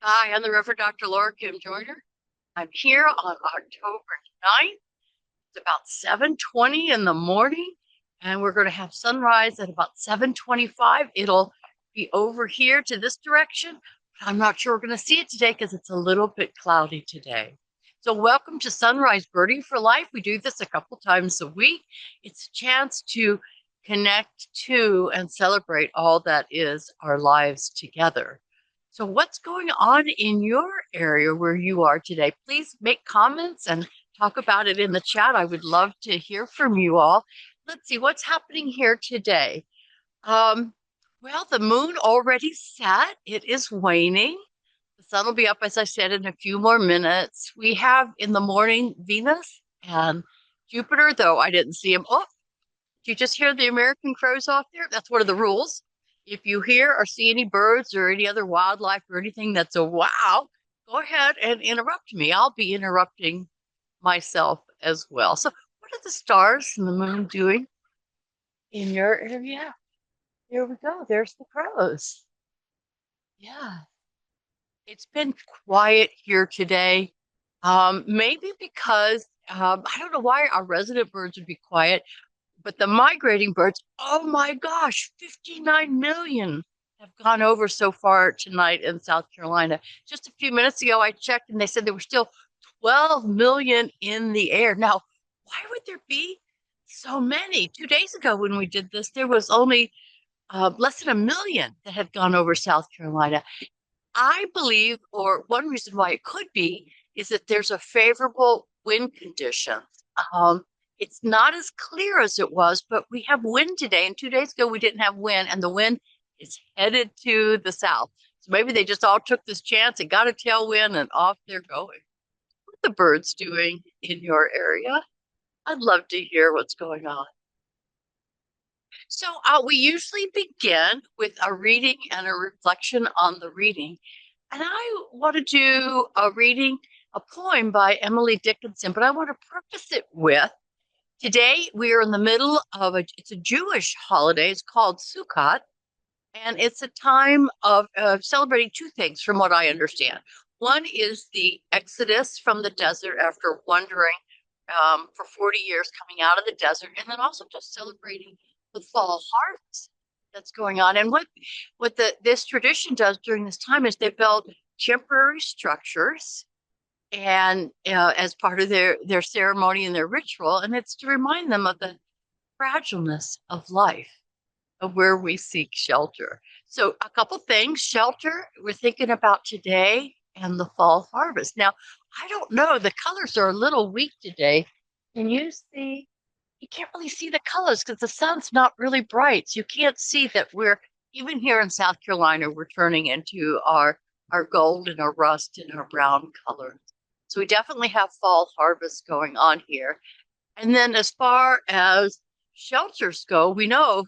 Hi, I'm the Reverend Dr. Laura Kim Joyner. I'm here on October 9th. It's about 7:20 in the morning, and we're going to have sunrise at about 7:25. It'll be over here to this direction, but I'm not sure we're going to see it today because it's a little bit cloudy today. So welcome to Sunrise Birding for Life. We do this a couple times a week. It's a chance to connect to and celebrate all that is our lives together. So what's going on in your area where you are today? Please make comments and talk about it in the chat. I would love to hear from you all. Let's see what's happening here today. Um, well, the moon already set. It is waning. The sun will be up, as I said, in a few more minutes. We have in the morning Venus and Jupiter, though I didn't see him. Oh, did you just hear the American crows off there? That's one of the rules. If you hear or see any birds or any other wildlife or anything that's a wow, go ahead and interrupt me. I'll be interrupting myself as well. So, what are the stars and the moon doing in your area? Here we go. There's the crows. Yeah, it's been quiet here today. Maybe because I don't know why our resident birds would be quiet. But the migrating birds, oh my gosh, 59 million have gone over so far tonight in South Carolina. Just a few minutes ago, I checked and they said there were still 12 million in the air. Now, why would there be so many? 2 days ago, when we did this, there was only less than a million that had gone over South Carolina. I believe, or one reason why it could be, is that there's a favorable wind condition. Um, it's not as clear as it was, but we have wind today. And 2 days ago, we didn't have wind, and the wind is headed to the south. So maybe they just all took this chance and got a tailwind and off they're going. What are the birds doing in your area? I'd love to hear what's going on. So we usually begin with a reading and a reflection on the reading. And I want to do a reading, a poem by Emily Dickinson, but I want to preface it with today we are in the middle of it's a Jewish holiday. It's called Sukkot, and it's a time of celebrating two things, from what I understand. One is the exodus from the desert after wandering for 40 years, coming out of the desert, and then also just celebrating the fall harvest that's going on. And what this tradition does during this time is they build temporary structures and as part of their ceremony and their ritual, and it's to remind them of the fragileness of life, of where we seek shelter. So a couple things: shelter, we're thinking about today, and the fall harvest. Now, I don't know, the colors are a little weak today. Can you see? You can't really see the colors because the sun's not really bright. So you can't see that we're, even here in South Carolina, we're turning into our gold and our rust and our brown colors. So we definitely have fall harvest going on here. And then as far as shelters go, we know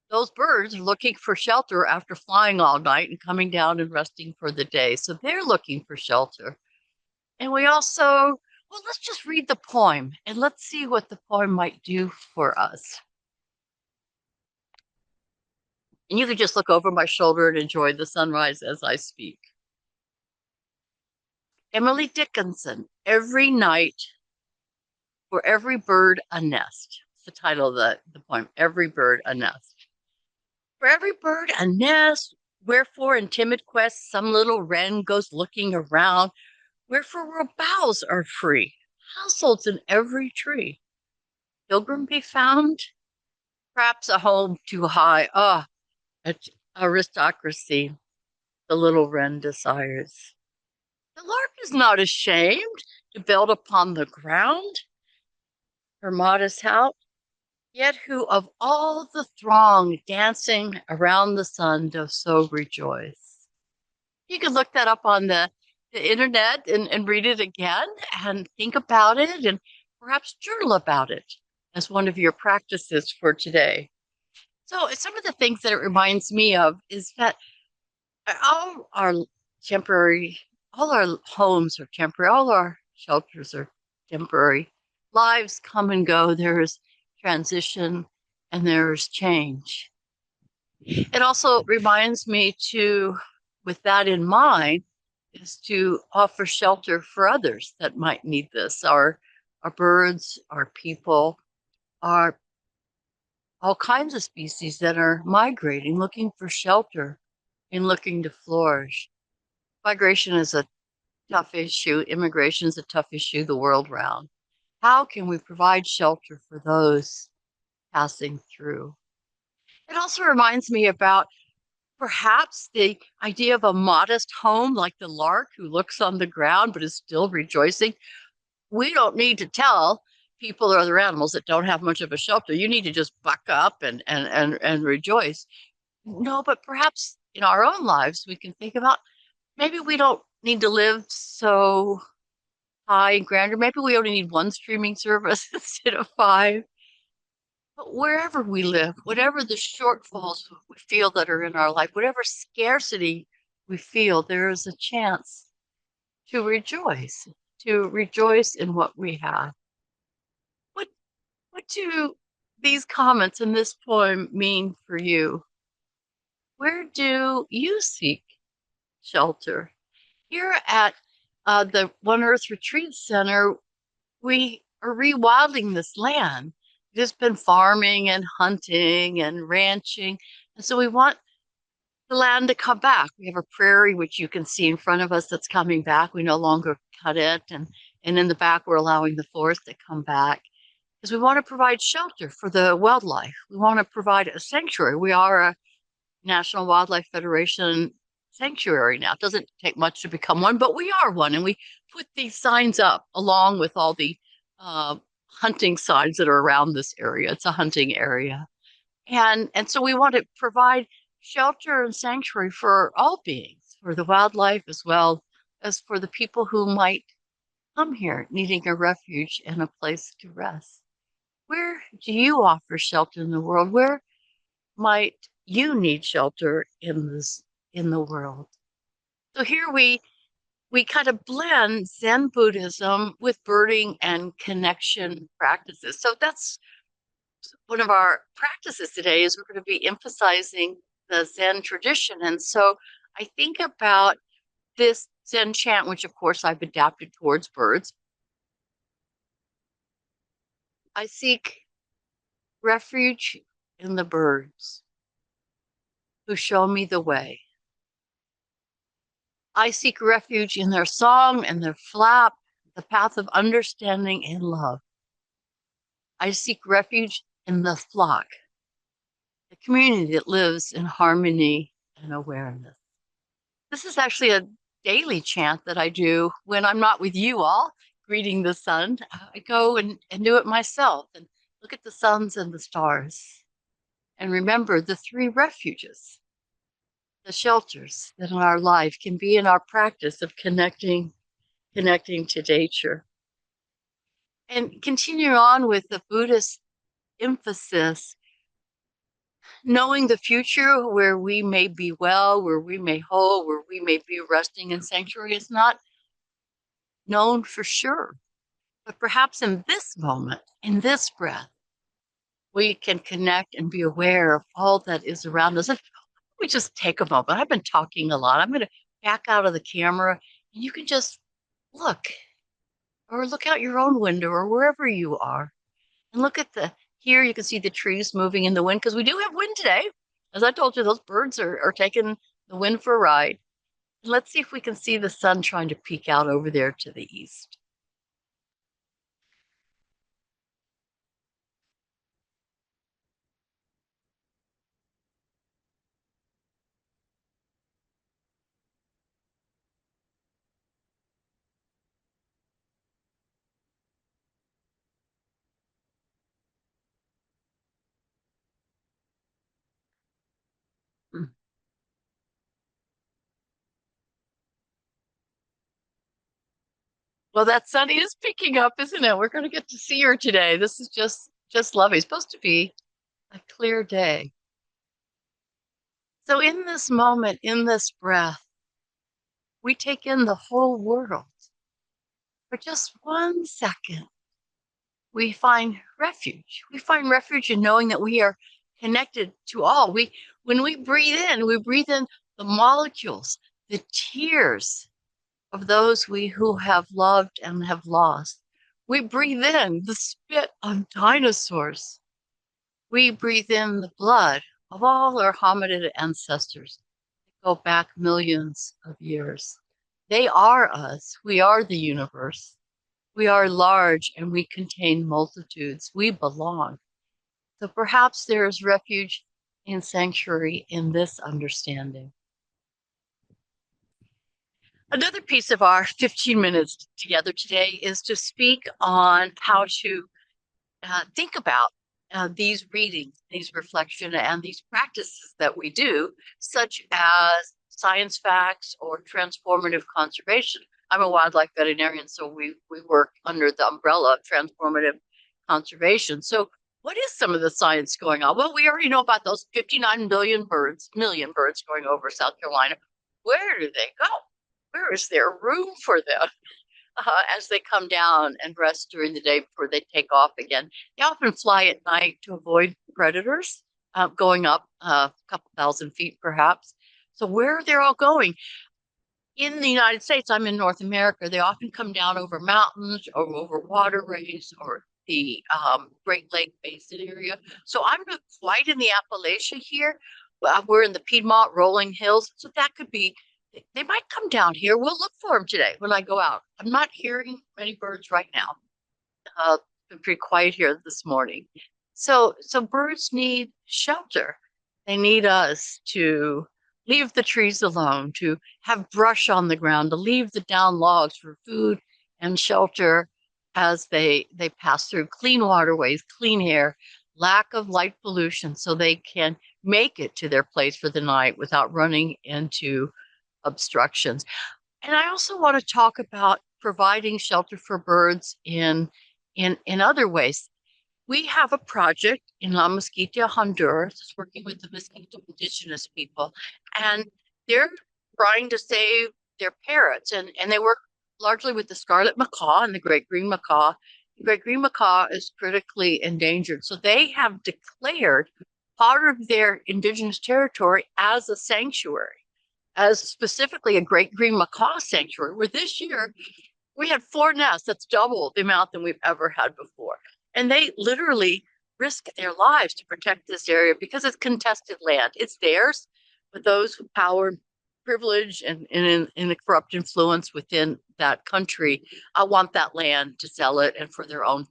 those birds are looking for shelter after flying all night and coming down and resting for the day. So they're looking for shelter. And we also, well, let's just read the poem and let's see what the poem might do for us. And you can just look over my shoulder and enjoy the sunrise as I speak. Emily Dickinson, Every Night, for Every Bird a Nest. It's the title of the poem, Every Bird a Nest. For every bird a nest, wherefore in timid quest some little wren goes looking around, wherefore where boughs are free, households in every tree. Pilgrim be found? Perhaps a home too high. Ah, aristocracy, the little wren desires. The lark is not ashamed to build upon the ground her modest house, yet who of all the throng dancing around the sun does so rejoice. You can look that up on the internet and read it again and think about it and perhaps journal about it as one of your practices for today. So some of the things that it reminds me of is that all our temporary, all our homes are temporary, all our shelters are temporary. Lives come and go. There is transition and there is change. It also reminds me to, with that in mind, is to offer shelter for others that might need this. Our birds, our people, our all kinds of species that are migrating, looking for shelter and looking to flourish. Migration is a tough issue. Immigration is a tough issue the world round. How can we provide shelter for those passing through? It also reminds me about perhaps the idea of a modest home like the lark who looks on the ground but is still rejoicing. We don't need to tell people or other animals that don't have much of a shelter, you need to just buck up and rejoice. No, but perhaps in our own lives, we can think about maybe we don't need to live so high and grander. Maybe we only need one streaming service instead of five. But wherever we live, whatever the shortfalls we feel that are in our life, whatever scarcity we feel, there is a chance to rejoice in what we have. What what do these comments in this poem mean for you? Where do you seek shelter? Here at the One Earth Retreat Center, we are rewilding this land. We've just been farming and hunting and ranching. And so we want the land to come back. We have a prairie, which you can see in front of us, that's coming back. We no longer cut it. And in the back, we're allowing the forest to come back because we want to provide shelter for the wildlife. We want to provide a sanctuary. We are a National Wildlife Federation sanctuary now. It doesn't take much to become one, but we are one. And we put these signs up along with all the hunting signs that are around this area. It's a hunting area. And so we want to provide shelter and sanctuary for all beings, for the wildlife as well as for the people who might come here needing a refuge and a place to rest. Where do you offer shelter in the world? Where might you need shelter in the world? So here we kind of blend Zen Buddhism with birding and connection practices. So that's one of our practices today is we're going to be emphasizing the Zen tradition. And so I think about this Zen chant, which of course I've adapted towards birds. I seek refuge in the birds who show me the way. I seek refuge in their song and their flap, the path of understanding and love. I seek refuge in the flock, the community that lives in harmony and awareness. This is actually a daily chant that I do when I'm not with you all greeting the sun. I go and do it myself and look at the suns and the stars and remember the three refuges, the shelters that in our life can be in our practice of connecting to nature. And continue on with the Buddhist emphasis, knowing the future where we may be well, where we may whole, where we may be resting in sanctuary is not known for sure. But perhaps in this moment, in this breath, we can connect and be aware of all that is around us. And we just take a moment. I've been talking a lot. I'm going to back out of the camera and you can just look or look out your own window or wherever you are and look at here you can see the trees moving in the wind because we do have wind today. As I told you, those birds are taking the wind for a ride. And let's see if we can see the sun trying to peek out over there to the east. Well, that sun is picking up, isn't it? We're going to get to see her today. This is just lovely. It's supposed to be a clear day. So in this moment, in this breath, we take in the whole world. For just 1 second, we find refuge. We find refuge in knowing that we are connected to all. When we breathe in the molecules, the tears of those we who have loved and have lost. We breathe in the spit of dinosaurs. We breathe in the blood of all our hominid ancestors that go back millions of years. They are us. We are the universe. We are large and we contain multitudes. We belong. So perhaps there is refuge and sanctuary in this understanding. Another piece of our 15 minutes together today is to speak on how to think about these readings, these reflection, and these practices that we do, such as science facts or transformative conservation. I'm a wildlife veterinarian, so we work under the umbrella of transformative conservation. So what is some of the science going on? Well, we already know about those 59 million birds going over South Carolina. Where do they go? Where is there room for them? As they come down and rest during the day before they take off again. They often fly at night to avoid predators, going up a couple thousand feet perhaps. So where they're all going? In the United States, I'm in North America, they often come down over mountains or over waterways or the Great Lake Basin area. So I'm not quite in the Appalachia here. We're in the Piedmont rolling hills. So that could be, they might come down here. We'll look for them today when I go out. I'm not hearing many birds right now. Been pretty quiet here this morning. So birds need shelter. They need us to leave the trees alone, to have brush on the ground, to leave the down logs for food and shelter as they pass through clean waterways, clean air, lack of light pollution, so they can make it to their place for the night without running into obstructions. And I also want to talk about providing shelter for birds in other ways. We have a project in La Mosquita, Honduras, it's working with the Mosquito indigenous people, and they're trying to save their parrots, and they work largely with the scarlet macaw and the great green macaw. The great green macaw is critically endangered, so they have declared part of their indigenous territory as a sanctuary, as specifically a great green macaw sanctuary, where this year we had 4 nests. That's double the amount than we've ever had before. And they literally risk their lives to protect this area because it's contested land. It's theirs, but those with power, privilege, and in a corrupt influence within that country want that land to sell it and for their own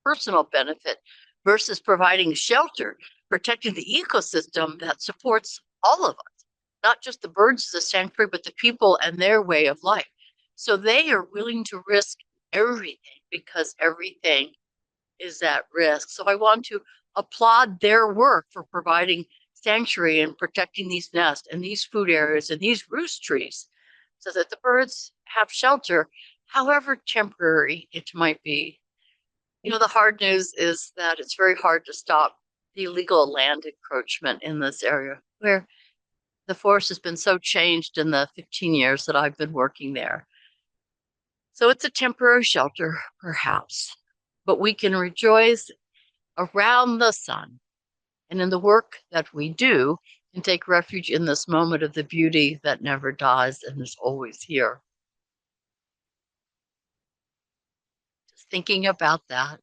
personal benefit versus providing shelter, protecting the ecosystem that supports all of us, not just the birds as a sanctuary, but the people and their way of life. So they are willing to risk everything because everything is at risk. So I want to applaud their work for providing sanctuary and protecting these nests and these food areas and these roost trees so that the birds have shelter, however temporary it might be. You know, the hard news is that it's very hard to stop the illegal land encroachment in this area where the forest has been so changed in the 15 years that I've been working there. So it's a temporary shelter, perhaps, but we can rejoice around the sun and in the work that we do and take refuge in this moment of the beauty that never dies and is always here. Just thinking about that.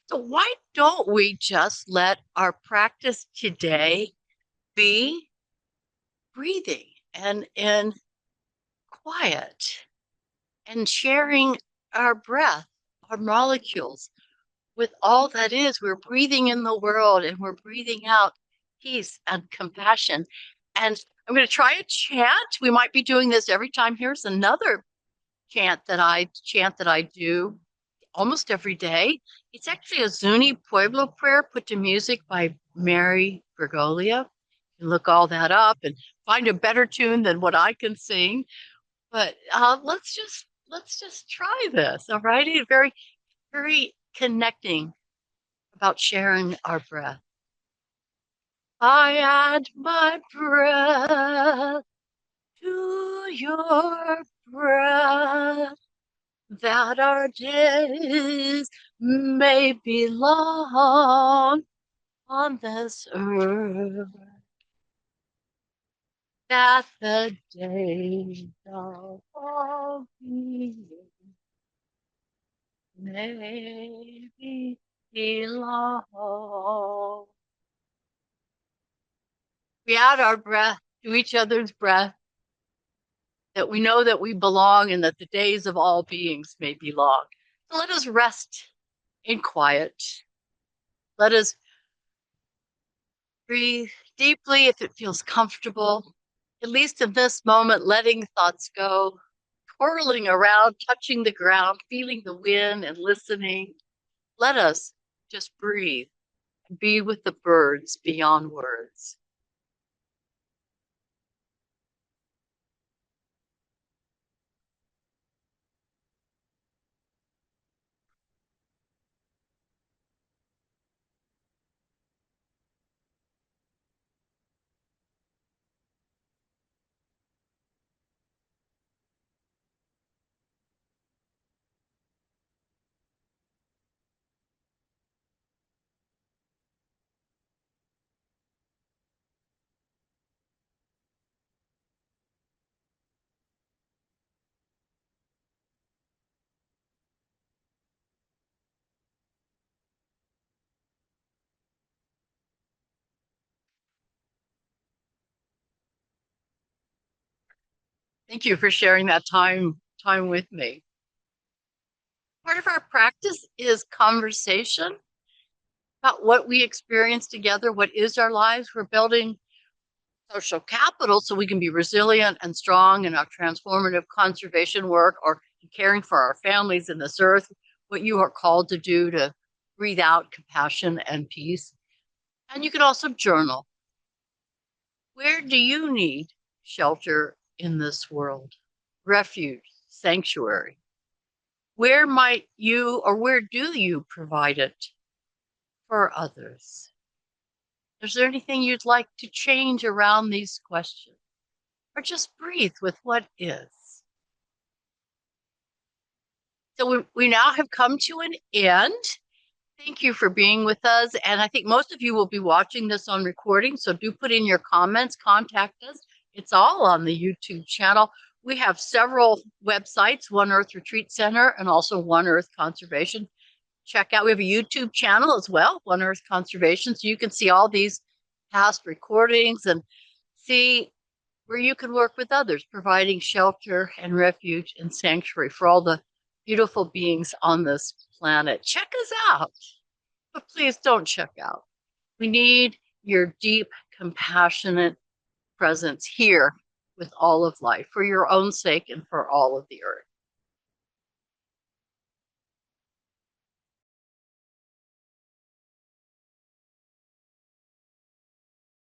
So why don't we just let our practice today be breathing and quiet and sharing our breath, our molecules with all that is. We're breathing in the world and we're breathing out peace and compassion. And I'm going to try a chant. We might be doing this every time. Here's another chant that I do almost every day. It's actually a Zuni Pueblo prayer put to music by Mary Bergolia. You can look all that up and find a better tune than what I can sing. But let's just try this. All righty, very very connecting about sharing our breath. I add my breath to your breath, that our days may be long on this earth. that the days of all being may be long. We add our breath to each other's breath, that we know that we belong and that the days of all beings may be long. So let us rest in quiet. Let us breathe deeply if it feels comfortable, at least in this moment, letting thoughts go, twirling around, touching the ground, feeling the wind and listening. Let us just breathe and be with the birds beyond words. Thank you for sharing that time with me. Part of our practice is conversation about what we experience together, what is our lives. We're building social capital so we can be resilient and strong in our transformative conservation work or caring for our families in this earth, what you are called to do to breathe out compassion and peace. And you can also journal. Where do you need shelter in this world? Refuge, sanctuary. Where might you or where do you provide it for others? Is there anything you'd like to change around these questions? Or just breathe with what is? So we now have come to an end. Thank you for being with us. And I think most of you will be watching this on recording. So do put in your comments, contact us. It's all on the YouTube channel. We have several websites, One Earth Retreat Center and also One Earth Conservation. Check out, we have a YouTube channel as well, One Earth Conservation. So you can see all these past recordings and see where you can work with others, providing shelter and refuge and sanctuary for all the beautiful beings on this planet. Check us out, but please don't check out. We need your deep, compassionate presence here with all of life for your own sake and for all of the earth.